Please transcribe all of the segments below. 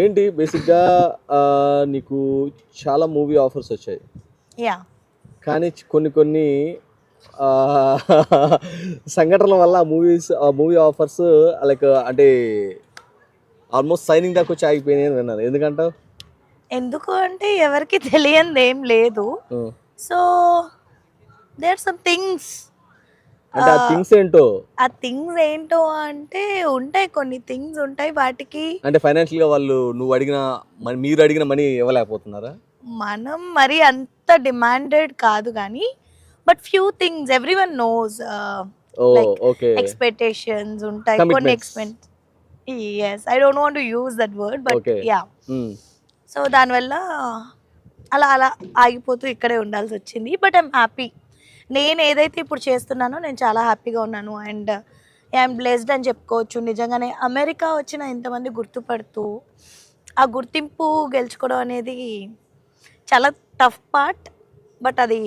ఏంటి బేసిక్గా నీకు చాలా మూవీ ఆఫర్స్ వచ్చాయి, యా కానీ కొన్ని కొన్ని సంఘటనల వల్ల ఆ మూవీ ఆఫర్స్ లైక్ అంటే ఆల్మోస్ట్ సైనింగ్ దాకా వచ్చి ఆగిపోయినాయి అని విన్నాను. ఎందుకంటావు? ఎందుకు అంటే ఎవరికి తెలియంది ఏం లేదు. So there some things. అంటే ఆ థింగ్స్ ఏంటో, ఆ థింగ్స్ ఏంటో అంటే ఉంటాయి, కొన్ని థింగ్స్ ఉంటాయి. వాటికి అంటే ఫైనాన్షియల్ గా వాళ్ళు మీరు అడిగిన మనీ ఇవ్వలేకపోతున్నారా? మనం మరి అంత డిమాండెడ్ కాదు కానీ but few things every one knows, like okay, expectations ఉంటాయి, కొన్ని expect. yes I don't want to use that word but Okay. yeah. So దానివల్ల అలా అలా ఆగిపోతూ ఇక్కడే ఉండాల్సి వచ్చింది. But I'm happy. నేను ఏదైతే ఇప్పుడు చేస్తున్నానో నేను చాలా హ్యాపీగా ఉన్నాను అండ్ ఐఎమ్ బ్లెస్డ్ అని చెప్పుకోవచ్చు. నిజంగానే అమెరికా వచ్చిన ఎంతమంది గుర్తుపడుతూ ఆ గుర్తింపు గెలుచుకోవడం అనేది చాలా టఫ్ పార్ట్, బట్ అది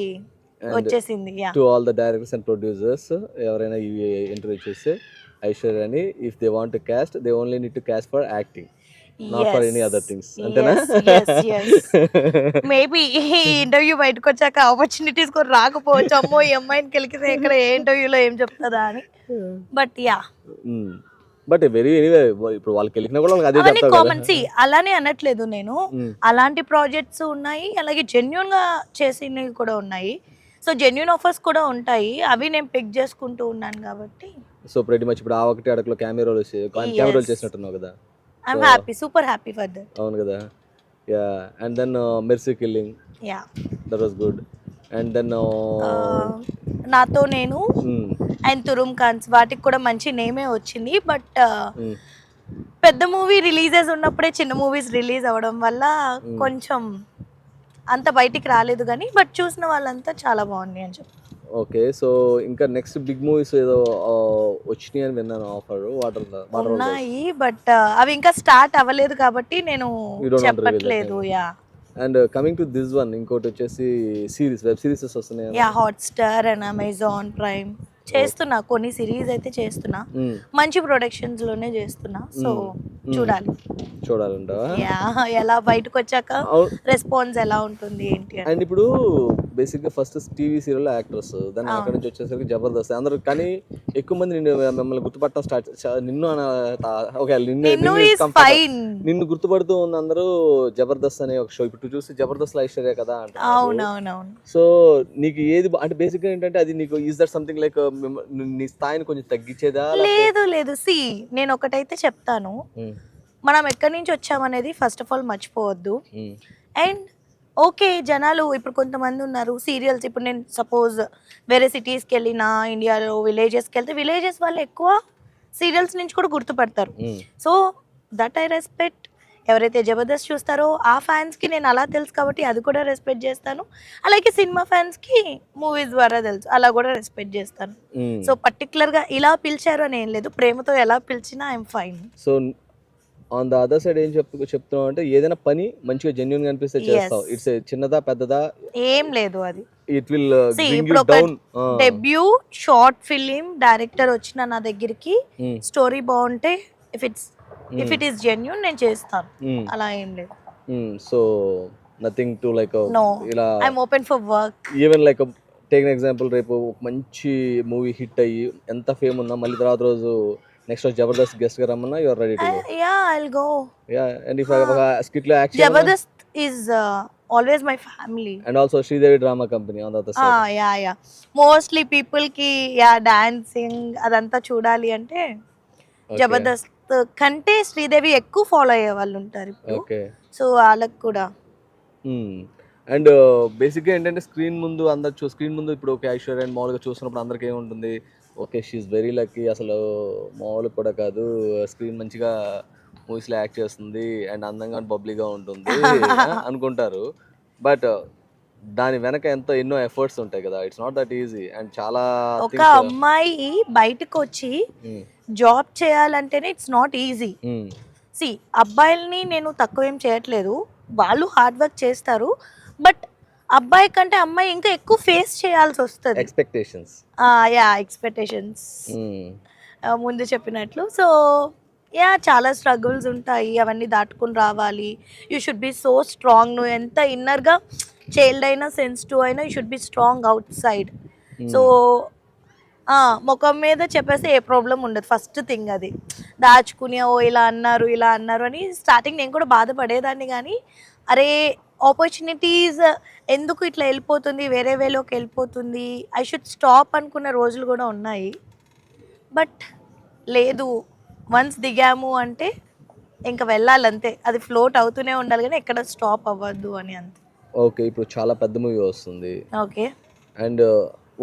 వచ్చేసింది. To all the directors and producers, ఎవరైనా ఈ ఇంటర్వ్యూ చేస్తే ఐశ్వర్యని if they want to cast they only need to cast for acting, not for any other things. అంతేనా? మేబీ ఈ ఇంటర్వ్యూ బయటకు వచ్చాక ఆపర్చునిటీస్ కూడా రాకపోవచ్చు. అమ్మో ఈ అమ్మాయిని కలిగితే ఇక్కడ ఏ ఇంటర్వ్యూలో ఏం చెప్తుందా అని. But yeah but very anyway ఇప్పుడు వాళ్ళకి వెళ్ళినా కూడా వాళ్ళకి అదే అవన్నీ చెప్తారు కామన్. సి అలానే అనట్లేదు నేను, అలాంటి ప్రాజెక్ట్స్ ఉన్నాయి, అలాగే జెన్యున్ గా చేసినవి కూడా ఉన్నాయి. సో జెన్యున్ ఆఫర్స్ కూడా ఉంటాయి, అవి నేను పిక్ చేసుకుంటూ ఉన్నాను కాబట్టి. సో ప్రెటీ మచ్ ఇప్పుడు ఆ ఒకటి అడకలో కెమెరాలు చేసినట్టున్నావు కదా. I'm happy, super happy for that. అవును కదా. Yeah and then mercy killing, yeah that was good. And then నాతో నేను అండ్ తురుమ్ ఖాన్స్, వాటికి కూడా మంచి నేమే వచ్చింది. బట్ పెద్ద మూవీ రిలీజెస్ ఉన్నప్పుడే చిన్న మూవీస్ రిలీజ్ అవ్వడం వల్ల కొంచెం అంత బయటికి రాలేదు కానీ బట్ చూసిన వాళ్ళంతా చాలా బాగుంది అని చెప్పి. ఓకే, సో ఇంకా నెక్స్ట్ బిగ్ మూవీస్ ఏదో వచ్చినాయి అని విన్నాను ఆఫర్. ఉన్నాయి బట్ అవి ఇంకా స్టార్ట్ అవ్వలేదు కాబట్టి నేను చెప్పట్లేదు. Yeah and coming to this one, ఇంకోటి వచ్చేసి వెబ్ సిరీస్ వస్తున్నాయి. Yeah Hotstar and Amazon prime చేస్తున్నా, కొన్ని సిరీస్ అయితే చేస్తున్నా, మంచి ప్రొడక్షన్స్ లోనే చేస్తున్నా. సో చూడాలంటావా? యా ఎలా బయటకు వచ్చాక రెస్పాన్స్ ఎలా ఉంటుంది ఏంటి. అండ్ ఇప్పుడు బేసిక్ గా ఫస్ట్ టీవీ సీరియల్ యాక్టర్స్, దాని అక్కడ నుంచి వచ్చేసరికి జబర్దస్త్ అందరూ, కానీ ఎక్కువ మంది మిమ్మల్ని గుర్తుపట్టడం స్టార్ట్ నిన్ను గుర్తుపడుతూ ఉన్న అందరూ జబర్దస్త్ అనే ఒక షో. ఇప్పుడు చూసి జబర్దస్త్ లో ఐశ్వర్య కదా అంటారు. అవునవునవును. సో నీకు ఏది అంటే బేసిక్ గా ఏంటంటే అది నీకు ఈజ్ దట్ సంథింగ్ లైక్ నీ స్థాయిని కొంచెం తగ్గించేదా? లేదు సి నేను ఒకటైతే చెప్తాను, మనం ఎక్కడి నుంచి వచ్చామనేది ఫస్ట్ ఆఫ్ ఆల్ మర్చిపోవద్దు. అండ్ ఓకే, జనాలు ఇప్పుడు కొంతమంది ఉన్నారు సీరియల్స్, ఇప్పుడు నేను సపోజ్ వేరే సిటీస్కి వెళ్ళినా ఇండియాలో విలేజెస్కి వెళ్తే విలేజెస్ వాళ్ళు ఎక్కువ సీరియల్స్ నుంచి కూడా గుర్తుపడతారు. So that I respect. ఎవరైతే జబర్దస్త్ చూస్తారో ఆ ఫ్యాన్స్కి నేను అలా తెలుసు కాబట్టి అది కూడా రెస్పెక్ట్ చేస్తాను. అలాగే సినిమా ఫ్యాన్స్కి మూవీస్ ద్వారా తెలుసు, అలా కూడా రెస్పెక్ట్ చేస్తాను. సో పర్టికులర్గా ఇలా పిలిచారు అని ఏం లేదు, ప్రేమతో ఎలా పిలిచినా I'm fine. So on the other side ఏం చెప్తున్నావు అంటే ఏదైనా పని మంచిగా జెన్యూన్ గా అనిపిస్తే చేస్తావు. ఇట్స్ చిన్నదా పెద్దదా ఏం లేదు, అది it will bring you down. Debut short film director వచ్చిన నా దగ్గరికి స్టోరీ బాగుంటే ఇఫ్ ఇట్ ఈస్ జెన్యూన్ నేను చేస్తాను, అలా ఏం లేదు. సో నథింగ్ టు లైక్ ఇలా I'm open for work. Even like take an example, రేపు మంచి మూవీ హిట్ అయ్యి ఎంత ఫేమ్ ఉన్నా మళ్ళీ తర్వాత రోజు నెక్స్ట్ రోజు జబర్దస్త్ గెస్ట్ గా రమ్మన్నా you are ready to go. Yeah I will go. Yeah and if I have a skit లో action, Jabardasth is always my family and also Sridevi drama company on the other side. Yeah mostly people ki dancing అదంతా చూడాలి అంటే జబర్దస్త్ కంటే శ్రీదేవి ఎక్కువ follow అయ్యే వాళ్ళు ఉంటారు ఇప్పుడు. ఓకే, సో వాళ్ళకి కూడా. అండ్ బేసిక్గా ఏంటంటే స్క్రీన్ ముందు ఇప్పుడు ఓకే ఐశ్వర్య అండ్ మామూలుగా చూస్తున్నప్పుడు అందరికి ఏముంటుంది, ఓకే షీఈస్ వెరీ లక్కీ, అసలు మామూలుగా కూడా కాదు, స్క్రీన్ మంచిగా మూవీస్లో యాక్ట్ చేస్తుంది అండ్ అందంగా బబ్లీగా ఉంటుంది అనుకుంటారు. బట్ దాని వెనక ఎన్నో ఎఫర్ట్స్ ఉంటాయి కదా. It's not that easy. And చాలా ఒక అమ్మాయి బయటకు వచ్చి జాబ్ చేయాలంటేనే ఇట్స్ నాట్ ఈజీ. సి అబ్బాయిల్ని నేను తక్కువేం చేయట్లేదు, వాళ్ళు హార్డ్ వర్క్ చేస్తారు, బట్ అబ్బాయి కంటే అమ్మాయి ఇంకా ఎక్కువ ఫేస్ చేయాల్సి వస్తుంది. ఎక్స్పెక్టేషన్స్ ముందు చెప్పినట్లు. సో యా చాలా స్ట్రగుల్స్ ఉంటాయి, అవన్నీ దాటుకుని రావాలి. You should be so strong. నువ్వు ఎంత ఇన్నర్గా చైల్డ్ అయినా సెన్సిటివ్ అయినా you should be strong out side. So ముఖం మీద చెప్పేస్తే ఏ ప్రాబ్లం ఉండదు. ఫస్ట్ థింగ్ అది దాచుకుని ఓ ఇలా అన్నారు అని స్టార్టింగ్ నేను కూడా బాధపడేదాన్ని. కానీ అరే ఆపర్చునిటీస్ ఎందుకు ఇట్లా వెళ్ళిపోతుంది, వేరే వేలోకి వెళ్ళిపోతుంది, ఐ షుడ్ స్టాప్ అనుకున్న రోజులు కూడా ఉన్నాయి. బట్ లేదు, వన్స్ దిగాము అంటే ఇంకా వెళ్ళాలంతే, అది ఫ్లోట్ అవుతూనే ఉండాలి కానీ ఎక్కడ స్టాప్ అవ్వద్దు అని అంతే. ఓకే, ఇప్పుడు చాలా పెద్ద మూవీ వస్తుంది ఓకే అండ్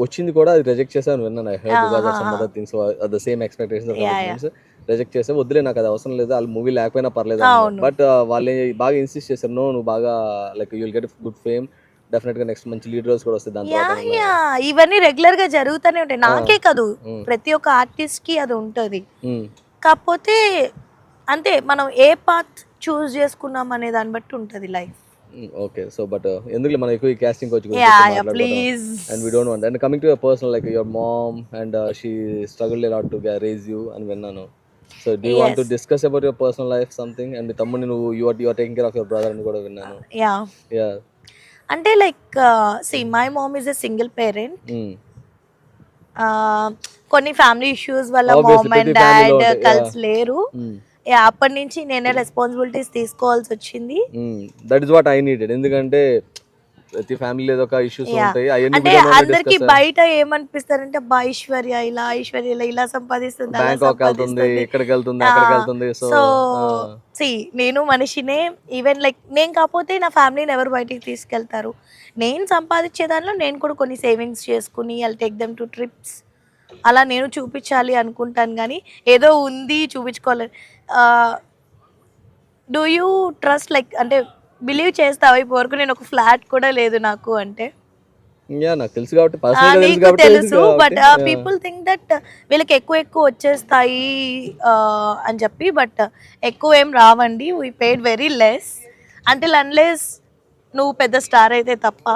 వచ్చింది కూడా అది రిజెక్ట్ చేసాను విన్నాను. I heard because of some other things the same expectations reject చేసా. వద్దులే నాకు అది అవసరం లేదు, వాళ్ళ మూవీ లేకపోయినా పర్లేదు. బట్ వాళ్ళు బాగా ఇన్సిస్ట్ చేశారు, నువ్వు బాగా like you will get good fame, definite గా నెక్స్ట్ మంచి లీడ్ రోల్స్ కూడా వస్తాయి దాని తర్వాత. ఇవన్నీ రెగ్యులర్ గా జరుగుతూనే ఉంటాయి, నాకే కాదు ప్రతి ఒక్క ఆర్టిస్ట్ కి అది ఉంటది. కాకపోతే అంతే, మనం ఏ పాత్ చూస్ చేసుకున్నాం అనే దాన్ని బట్టి ఉంటది లైఫ్. ఓకే, సో బట్ ఎందుకు మనం ఎక్కువ casting coach please and we don't want. And coming to your personal, like your mom and she struggled a lot to raise you అని విన్నాను. So do you want to discuss about your personal life something? And తమ్ముడిని నువ్వు you are taking care of your brother అని కూడా విన్నాను. Yeah అంటే like see my mom is a single parent. కొన్ని family issues వల్ల మామ్ అండ్ డాడ్ కలిసి లేరు. అప్పటి నుంచి నేనే రెస్పాన్సిబిలిటీస్ తీసుకోవాల్సి వచ్చింది. That is what I needed. ఎందుకంటే ప్రతి ఫ్యామిలీ ఏదో ఒక ఇష్యూస్ ఉంటాయి. అంటే అందరికి బయట ఏమనిపిస్తారంటే అబ్బా ఐశ్వర్య ఇలా సంపాదిస్తుంది, సో సి నేను మనిషినే. ఈవెన్ లైక్ నేను కాకపోతే నా ఫ్యామిలీని ఎవరు బయటికి తీసుకెళ్తారు? నేను సంపాదించే దానిలో నేను కూడా కొన్ని సేవింగ్స్ చేసుకుని I'll take them to trips, అలా నేను చూపించాలి అనుకుంటాను. కానీ ఏదో ఉంది చూపించుకోవాలి. డూ యూ ట్రస్ట్ లైక్ అంటే బిలీవ్ చేస్తావా ఇప్పుడు వరకు నేను ఒక ఫ్లాట్ కూడా లేదు నాకు అంటే? నాకు తెలుసు కాబట్టి నీకు తెలుసు, బట్ పీపుల్ థింక్ దట్ వీళ్ళకి ఎక్కువ వచ్చేస్తాయి అని చెప్పి. బట్ ఎక్కువ ఏం రావండి. We paid very less until unless నువ్వు పెద్ద స్టార్ అయితే తప్ప.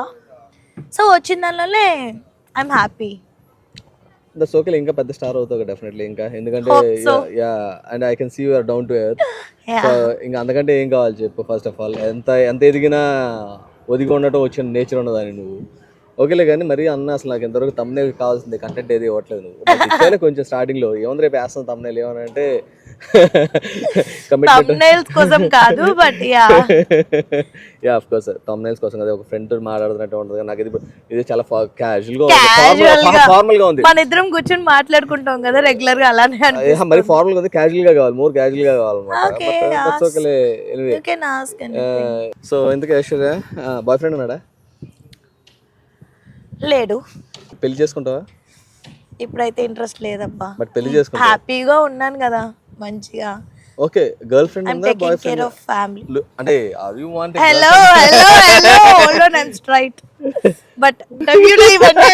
సో వచ్చిన దానిలోనే ఐఎమ్ హ్యాపీ. దట్స్ ఓకే, ఇంకా పెద్ద స్టార్ అవుతావు డెఫినెట్లీ ఇంకా. ఎందుకంటే yeah and I can see you are down to earth. So ఇంకా అంతకంటే ఏం కావాలి చెప్పు? ఫస్ట్ ఆఫ్ ఆల్ ఎంత ఎదిగినా ఒదిగి ఉండటం వచ్చిన నేచర్ ఉన్నదాన్ని నువ్వు. ఓకేలే కానీ మరి అన్న అసలు నాకు ఎంతవరకు తమ్నేల్ కావాల్సింది కంటెంట్ ఏది ఇవ్వట్లేదు నువ్వు. ఇచ్చేలే కొంచెం స్టార్టింగ్ లో ఏమన్నా రేపు వేస్తాను తమ్నేల్ ఏమన్నా అంటే thumbnails కోసం కాదు, but yeah of course thumbnails కోసం కదా, ఒక ఫ్రెండ్ తో మాట్లాడుతున్నట్టు ఉంటుంది. నాకు ఇది చాలా క్యాజువల్ గా ఫార్మల్ గా ఉంది. మన ఇద్దరం కూర్చొని మాట్లాడుకుంటాం కదా రెగ్యులర్ గా, అలానే అనిపిస్తుంది. మరి ఫార్మల్ గా క్యాజువల్ గా కావాలి, మోర్ క్యాజువల్ గా కావాలన్నమాట. సో ఎందుకు ఐశ్వర్య బాయ్ ఫ్రెండ్ ఉన్నాడా? లేడు. పెళ్లి చేసుకుంటావా? ఇప్పుడైతే ఇంట్రెస్ట్ లేదబ్బా. బట్ పెళ్లి చేసుకుంటా? హ్యాపీగా ఉన్నాను కదా మంచిగా. ఓకే, గర్ల్ ఫ్రెండ్ ఉందా? Boyfriend? ఫ్యామిలీ అంటే or you want? Hello hold on, I'm straight. But డబ్ల్యూలో ఇవన్నీ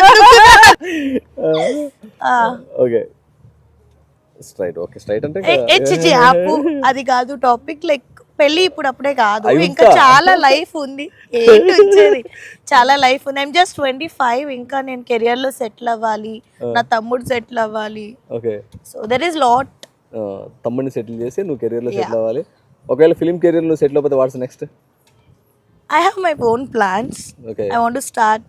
ఓకే స్ట్రైట్. ఓకే స్ట్రైట్ అంటే హెచ్చి ఆపు, అది కాదు టాపిక్. లైక్ పెళ్లి ఇప్పుడు అప్పుడే కాదు, ఇంకా చాలా లైఫ్ ఉంది. ఏంటి వచ్చేది, చాలా లైఫ్ ఉంది. I'm just 25. ఇంకా నేను కెరియర్ లో సెటిల్ అవ్వాలి, నా తమ్ముడు సెటిల్ అవ్వాలి. Okay, so there is lot. తమ్ముడిని సెటిల్ చేసి నువ్వు కెరియర్ లో సెటిల్ అవ్వాలి. ఒకవేళ ఫిల్మ్ కెరియర్ లో సెటిల్ అవ్వకపోతే what's next? I have my own plans. Okay. I want to start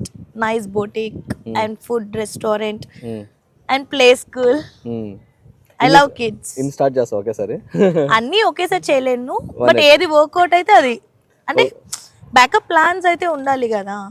nice boutique and food restaurant and play school. I love kids. In start చేస్తావు ఒకేసారి? అన్నీ ఒకేసారి చేయలేను, బట్ ఏది వర్కౌట్ అయితే అది. అంటే బ్యాకప్ ప్లాన్స్ అయితే ఉండాలి కదా.